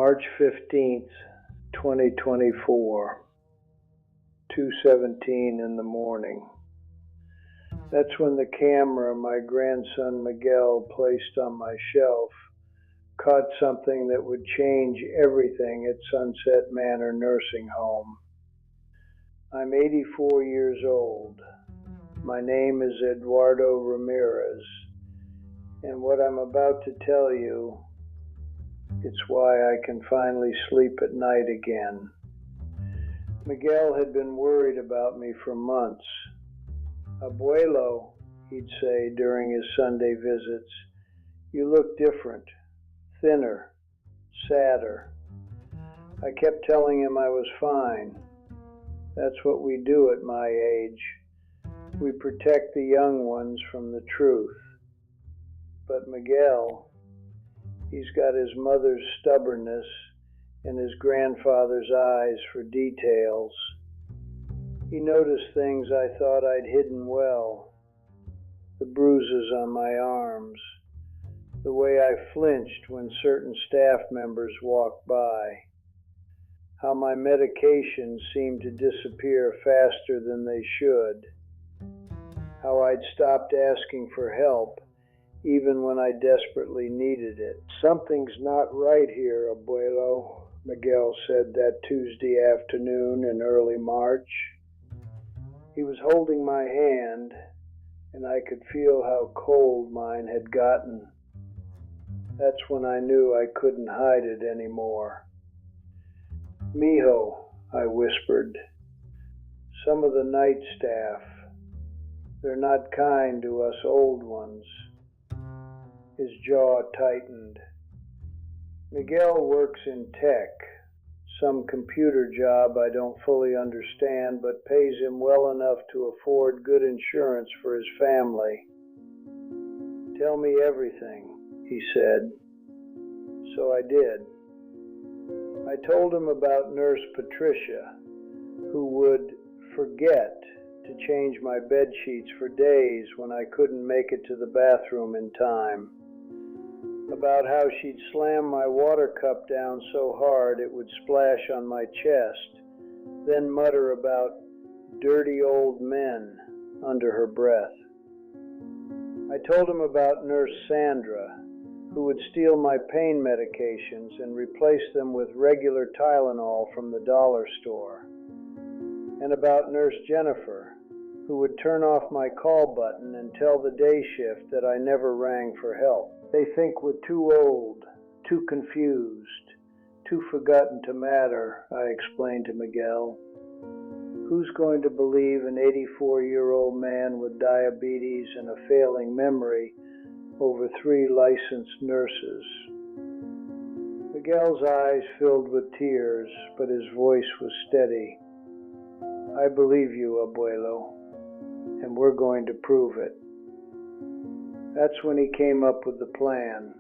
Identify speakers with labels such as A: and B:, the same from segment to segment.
A: March 15th, 2024, 2:17 in the morning. That's when the camera my grandson Miguel placed on my shelf caught something that would change everything at Sunset Manor Nursing Home. I'm 84 years old. My name is Eduardo Ramirez, and what I'm about to tell you, it's why I can finally sleep at night again. Miguel had been worried about me for months. "Abuelo," he'd say during his Sunday visits, "you look different, thinner, sadder." I kept telling him I was fine. That's what we do at my age. We protect the young ones from the truth. But Miguel, he's got his mother's stubbornness and his grandfather's eyes for details. He noticed things I thought I'd hidden well. The bruises on my arms, the way I flinched when certain staff members walked by, how my medications seemed to disappear faster than they should, how I'd stopped asking for help even when I desperately needed it. "Something's not right here, Abuelo," Miguel said that Tuesday afternoon in early March. He was holding my hand, and I could feel how cold mine had gotten. That's when I knew I couldn't hide it anymore. "Mijo," I whispered. "Some of the night staff, they're not kind to us old ones." His jaw tightened. "Miguel works in tech, some computer job I don't fully understand, but pays him well enough to afford good insurance for his family." "Tell me everything," he said. So I did. I told him about Nurse Patricia, who would forget to change my bed sheets for days when I couldn't make it to the bathroom in time. About how she'd slam my water cup down so hard it would splash on my chest, then mutter about dirty old men under her breath. I told him about Nurse Sandra, who would steal my pain medications and replace them with regular Tylenol from the dollar store, and about Nurse Jennifer, who would turn off my call button and tell the day shift that I never rang for help. "They think we're too old, too confused, too forgotten to matter," I explained to Miguel. "Who's going to believe an 84-year-old man with diabetes and a failing memory over 3 licensed nurses?" Miguel's eyes filled with tears, but his voice was steady. "I believe you, Abuelo, and we're going to prove it." That's when he came up with the plan.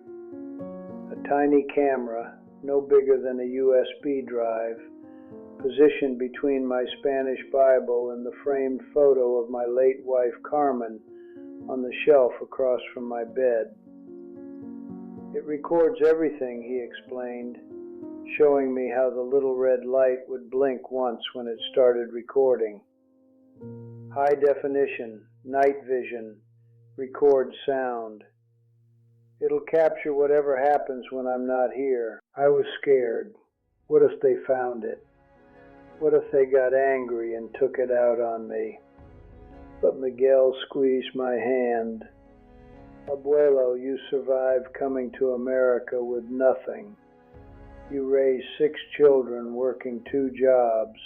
A: A tiny camera, no bigger than a USB drive, positioned between my Spanish Bible and the framed photo of my late wife Carmen on the shelf across from my bed. "It records everything," he explained, showing me how the little red light would blink once when it started recording. "High definition, night vision, record sound. It'll capture whatever happens when I'm not here." I was scared. What if they found it? What if they got angry and took it out on me? But Miguel squeezed my hand. "Abuelo, you survived coming to America with nothing. You raised 6 children working 2 jobs.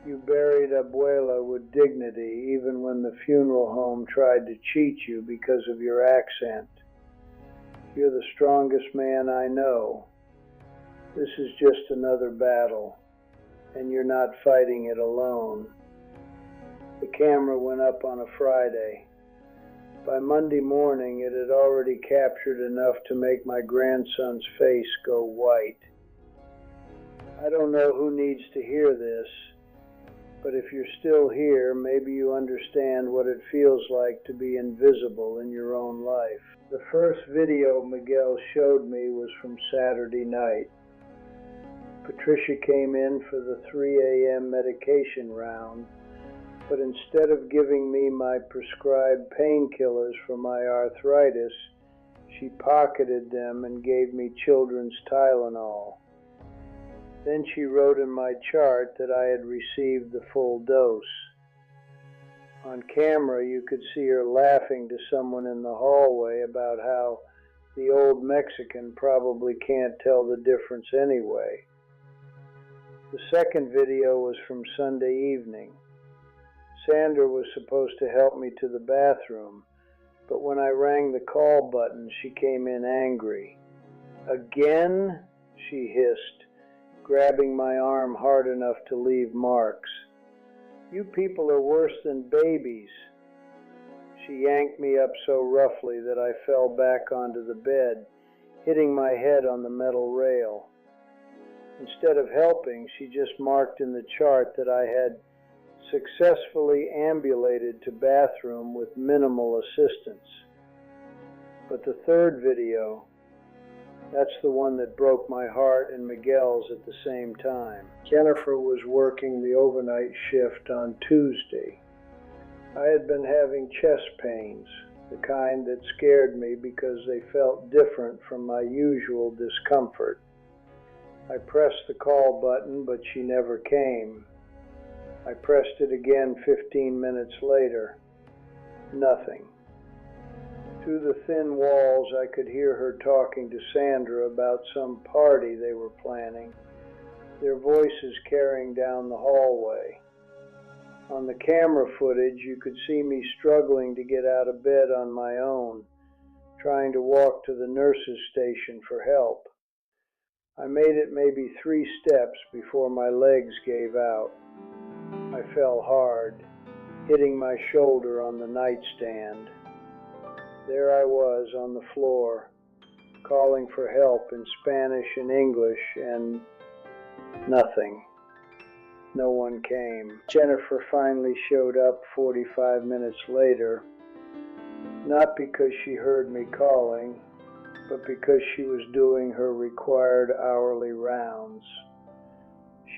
A: You buried Abuela with dignity even when the funeral home tried to cheat you because of your accent. You're the strongest man I know. This is just another battle, and you're not fighting it alone." The camera went up on a Friday. By Monday morning, it had already captured enough to make my grandson's face go white. I don't know who needs to hear this, but if you're still here, maybe you understand what it feels like to be invisible in your own life. The first video Miguel showed me was from Saturday night. Patricia came in for the 3 a.m. medication round, but instead of giving me my prescribed painkillers for my arthritis, she pocketed them and gave me children's Tylenol. Then she wrote in my chart that I had received the full dose. On camera, you could see her laughing to someone in the hallway about how the old Mexican probably can't tell the difference anyway. The second video was from Sunday evening. Sandra was supposed to help me to the bathroom, but when I rang the call button, she came in angry. "Again?" she hissed, grabbing my arm hard enough to leave marks. "You people are worse than babies." She yanked me up so roughly that I fell back onto the bed, hitting my head on the metal rail. Instead of helping, she just marked in the chart that I had successfully ambulated to bathroom with minimal assistance. But the third video, that's the one that broke my heart and Miguel's at the same time. Jennifer was working the overnight shift on Tuesday. I had been having chest pains, the kind that scared me because they felt different from my usual discomfort. I pressed the call button, but she never came. I pressed it again 15 minutes later. Nothing. Through the thin walls, I could hear her talking to Sandra about some party they were planning, their voices carrying down the hallway. On the camera footage, you could see me struggling to get out of bed on my own, trying to walk to the nurse's station for help. I made it maybe 3 steps before my legs gave out. I fell hard, hitting my shoulder on the nightstand. There I was on the floor, calling for help in Spanish and English, and nothing. No one came. Jennifer finally showed up 45 minutes later, not because she heard me calling, but because she was doing her required hourly rounds.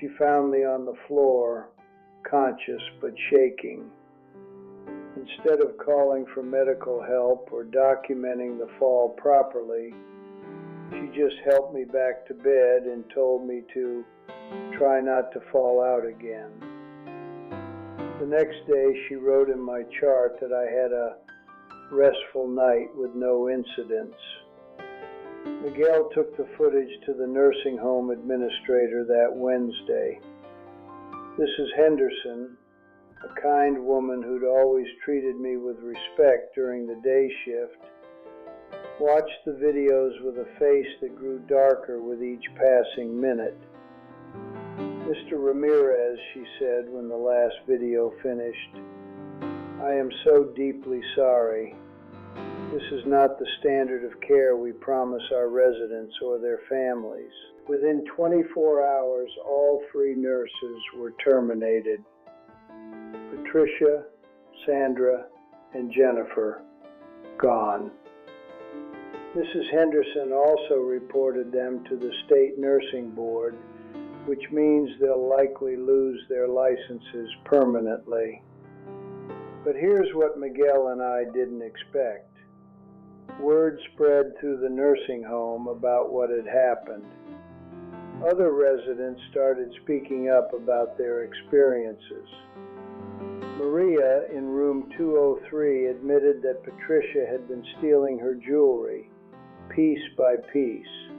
A: She found me on the floor, conscious but shaking. Instead of calling for medical help or documenting the fall properly, she just helped me back to bed and told me to try not to fall out again. The next day, she wrote in my chart that I had a restful night with no incidents. Miguel took the footage to the nursing home administrator that Wednesday. Mrs. Henderson, a kind woman who'd always treated me with respect during the day shift, watched the videos with a face that grew darker with each passing minute. "Mr. Ramirez," she said when the last video finished, "I am so deeply sorry. This is not the standard of care we promise our residents or their families." Within 24 hours, all 3 nurses were terminated. Patricia, Sandra, and Jennifer, gone. Mrs. Henderson also reported them to the state nursing board, which means they'll likely lose their licenses permanently. But here's what Miguel and I didn't expect. Word spread through the nursing home about what had happened. Other residents started speaking up about their experiences. Maria in room 203 admitted that Patricia had been stealing her jewelry, piece by piece.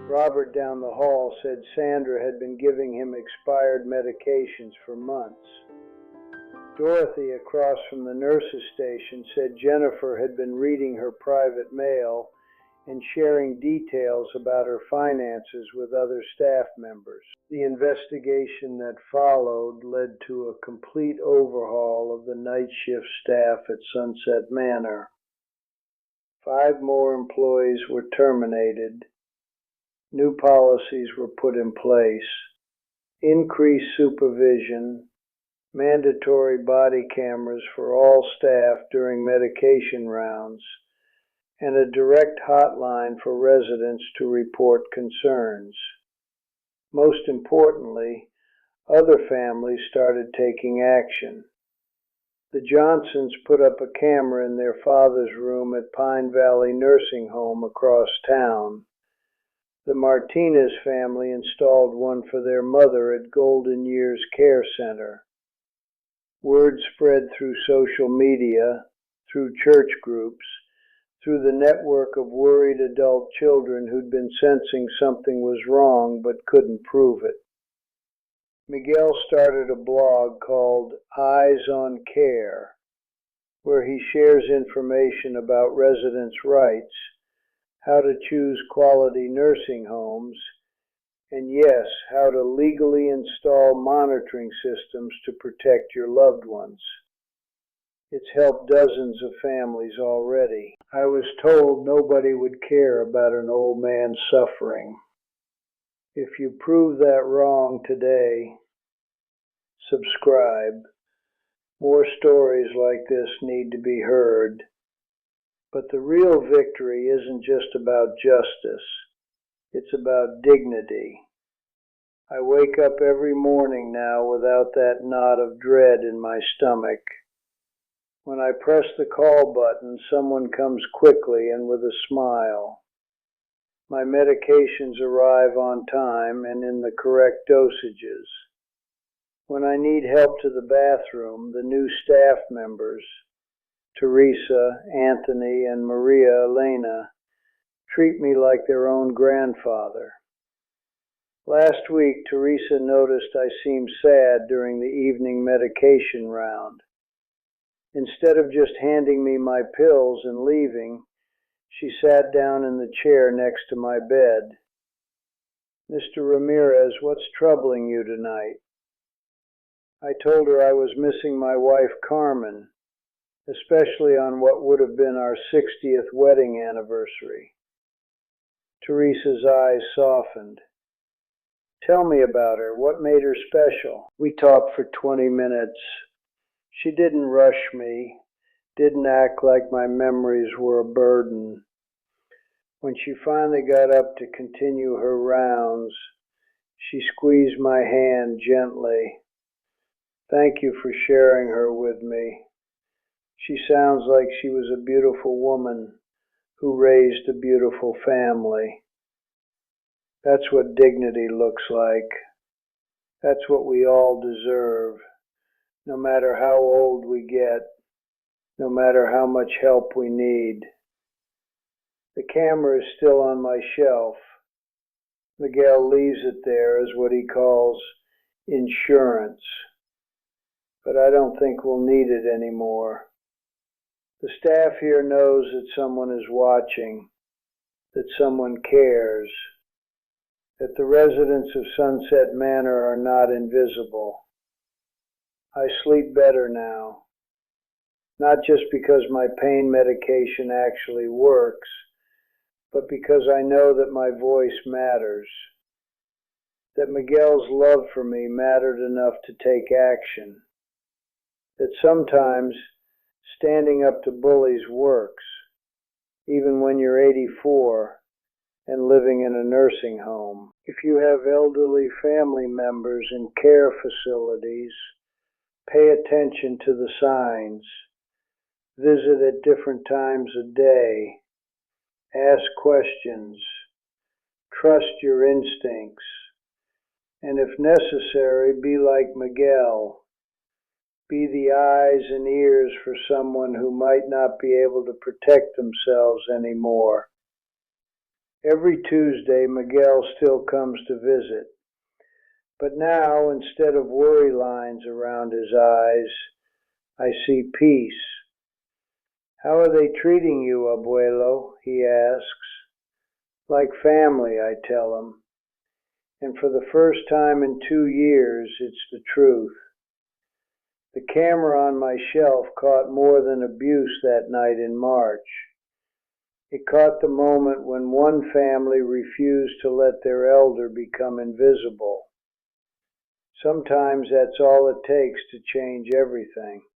A: Robert down the hall said Sandra had been giving him expired medications for months. Dorothy across from the nurse's station said Jennifer had been reading her private mail and sharing details about her finances with other staff members. The investigation that followed led to a complete overhaul of the night shift staff at Sunset Manor. 5 more employees were terminated. New policies were put in place. Increased supervision, mandatory body cameras for all staff during medication rounds, and a direct hotline for residents to report concerns. Most importantly, other families started taking action. The Johnsons put up a camera in their father's room at Pine Valley Nursing Home across town. The Martinez family installed one for their mother at Golden Years Care Center. Word spread through social media, through church groups, through the network of worried adult children who'd been sensing something was wrong but couldn't prove it. Miguel started a blog called Eyes on Care, where he shares information about residents' rights, how to choose quality nursing homes, and yes, how to legally install monitoring systems to protect your loved ones. It's helped dozens of families already. I was told nobody would care about an old man suffering. If you prove that wrong today, subscribe. More stories like this need to be heard. But the real victory isn't just about justice. It's about dignity. I wake up every morning now without that knot of dread in my stomach. When I press the call button, someone comes quickly and with a smile. My medications arrive on time and in the correct dosages. When I need help to the bathroom, the new staff members, Teresa, Anthony, and Maria Elena, treat me like their own grandfather. Last week, Teresa noticed I seemed sad during the evening medication round. Instead of just handing me my pills and leaving, she sat down in the chair next to my bed. "Mr. Ramirez, what's troubling you tonight?" I told her I was missing my wife Carmen, especially on what would have been our 60th wedding anniversary. Teresa's eyes softened. "Tell me about her. What made her special?" We talked for 20 minutes. She didn't rush me, didn't act like my memories were a burden. When she finally got up to continue her rounds, she squeezed my hand gently. "Thank you for sharing her with me. She sounds like she was a beautiful woman who raised a beautiful family." That's what dignity looks like. That's what we all deserve, no matter how old we get, no matter how much help we need. The camera is still on my shelf. Miguel leaves it there as what he calls insurance. But I don't think we'll need it anymore. The staff here knows that someone is watching, that someone cares, that the residents of Sunset Manor are not invisible. I sleep better now, not just because my pain medication actually works, but because I know that my voice matters, that Miguel's love for me mattered enough to take action, that sometimes standing up to bullies works, even when you're 84 and living in a nursing home. If you have elderly family members in care facilities, pay attention to the signs. Visit at different times of day. Ask questions. Trust your instincts. And if necessary, be like Miguel. Be the eyes and ears for someone who might not be able to protect themselves anymore. Every Tuesday, Miguel still comes to visit. But now, instead of worry lines around his eyes, I see peace. "How are they treating you, Abuelo?" he asks. "Like family," I tell him. And for the first time in 2 years, it's the truth. The camera on my shelf caught more than abuse that night in March. It caught the moment when one family refused to let their elder become invisible. Sometimes that's all it takes to change everything.